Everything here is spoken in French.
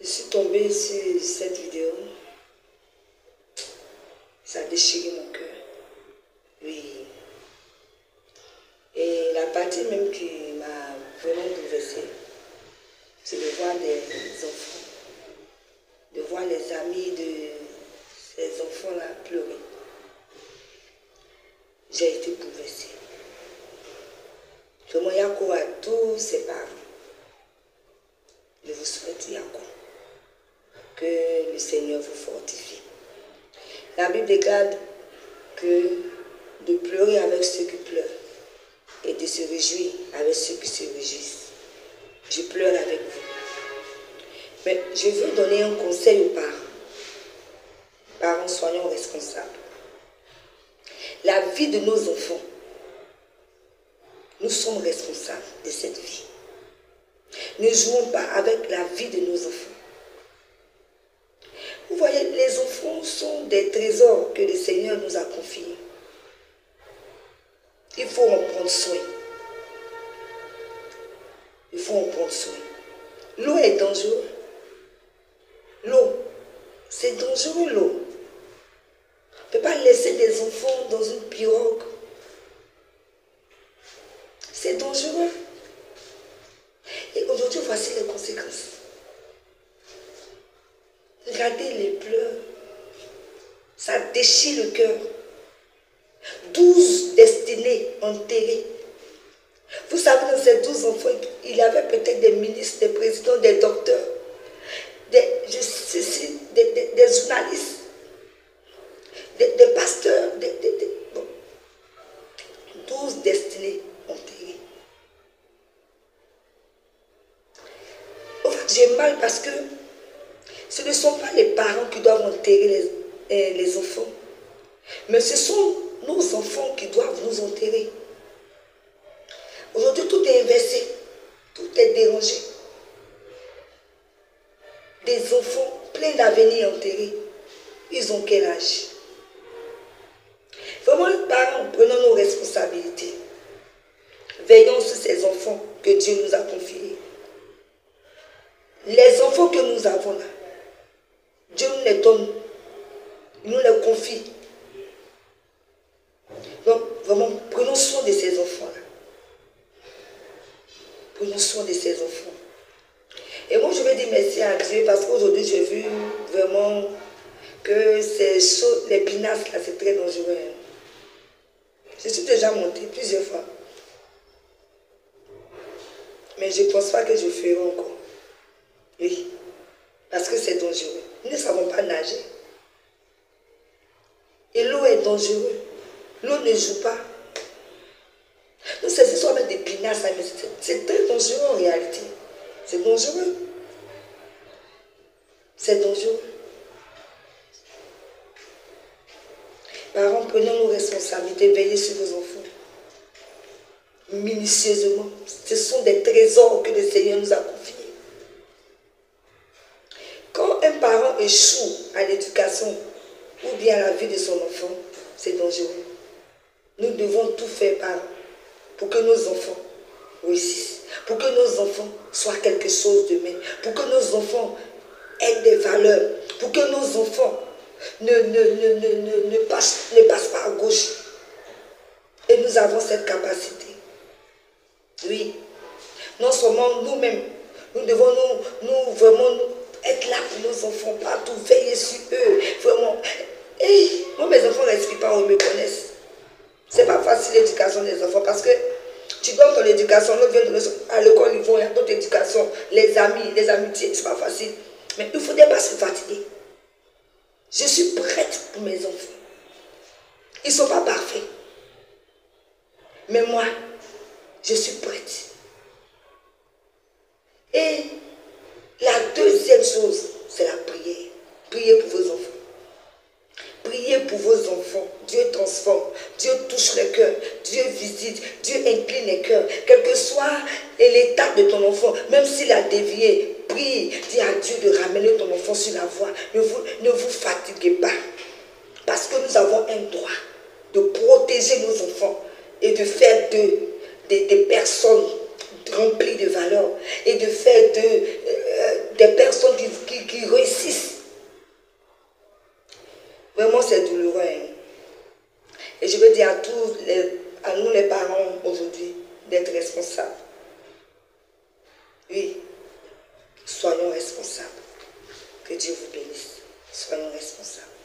Je suis tombée sur cette vidéo. Ça a déchiré mon cœur. Oui. Et la partie même qui m'a vraiment bouleversée, c'est de voir des enfants, de voir les amis de ces enfants-là pleurer. J'ai été bouleversée. Vraiment, Yako à tous ses parents. Je vous souhaite, Yako, que le Seigneur vous fortifie. La Bible déclare que de pleurer avec ceux qui pleurent et de se réjouir avec ceux qui se réjouissent. Je pleure avec vous. Mais je veux donner un conseil aux parents. Parents, soyons responsables. La vie de nos enfants, nous sommes responsables de cette vie. Ne jouons pas avec la vie de nos enfants. Vous voyez, les enfants sont des trésors que le Seigneur nous a confiés. Il faut en prendre soin. Il faut en prendre soin. L'eau est dangereuse. L'eau, c'est dangereux l'eau. On ne peut pas laisser des enfants dans une pirogue. C'est dangereux. Et aujourd'hui, voici les conséquences. Regardez les pleurs. Ça déchire le cœur. 12 destinées enterrées. Vous savez, dans ces 12 enfants, il y avait peut-être des ministres, des présidents, des docteurs, des journalistes, des pasteurs, bon. 12 destinées enterrées. En fait, j'ai mal parce que ce ne sont pas les parents qui doivent enterrer les enfants, mais ce sont nos enfants qui doivent nous enterrer. Aujourd'hui, tout est inversé, tout est dérangé. Des enfants pleins d'avenir enterrés. Ils ont quel âge? Vraiment, les parents, prenons nos responsabilités. Veillons sur ces enfants que Dieu nous a confiés. Les enfants que nous avons là, Dieu nous les donne, il nous les confie. Donc, vraiment, prenons soin de ces enfants-là. Prenons soin de ces enfants. Et moi, je vais dire merci à Dieu parce qu'aujourd'hui, j'ai vu vraiment que ces choses, les pinasses, là, c'est très dangereux. Je suis déjà montée plusieurs fois. Mais je ne pense pas que je ferai encore. Oui. Parce que c'est dangereux. Nous ne savons pas nager. Et l'eau est dangereuse. L'eau ne joue pas. Nous saisissons avec des pinasses, mais c'est très dangereux en réalité. C'est dangereux. C'est dangereux. Parents, prenons nos responsabilités, veillez sur vos enfants. Minutieusement. Ce sont des trésors que le Seigneur nous a confiés. Quand un parent échoue à l'éducation ou bien à la vie de son enfant, c'est dangereux. Nous devons tout faire, parents, pour que nos enfants réussissent, pour que nos enfants soient quelque chose de bien, pour que nos enfants aient des valeurs, pour que nos enfants ne passent pas à gauche. Et nous avons cette capacité. Oui. Non seulement nous-mêmes, nous devons nous vraiment être là pour nos enfants, partout, veiller sur eux, vraiment. Et moi, mes enfants ne respirent pas, on me connaissent. C'est pas facile l'éducation des enfants parce que tu donnes ton éducation, l'autre vient à l'école, ils vont, il y a d'autres éducations, les amis, les amitiés, c'est pas facile. Mais il ne faudrait pas se fatiguer. Je suis prête pour mes enfants. Ils ne sont pas parfaits. Mais moi, je suis prête. Et la deuxième chose, c'est la prière. Priez pour vos enfants. Priez pour vos enfants. Dieu transforme. Dieu touche les cœurs. Dieu visite. Dieu incline les cœurs. Quel que soit l'état de ton enfant, même s'il a dévié, prie. Dis à Dieu de ramener ton enfant sur la voie. Ne vous fatiguez pas. Parce que nous avons un droit de protéger nos enfants et de faire des personnes remplies de valeurs et de faire des personnes qui réussissent. Vraiment, c'est douloureux. Hein. Et je veux dire à nous les parents aujourd'hui, d'être responsables. Oui, soyons responsables. Que Dieu vous bénisse. Soyons responsables.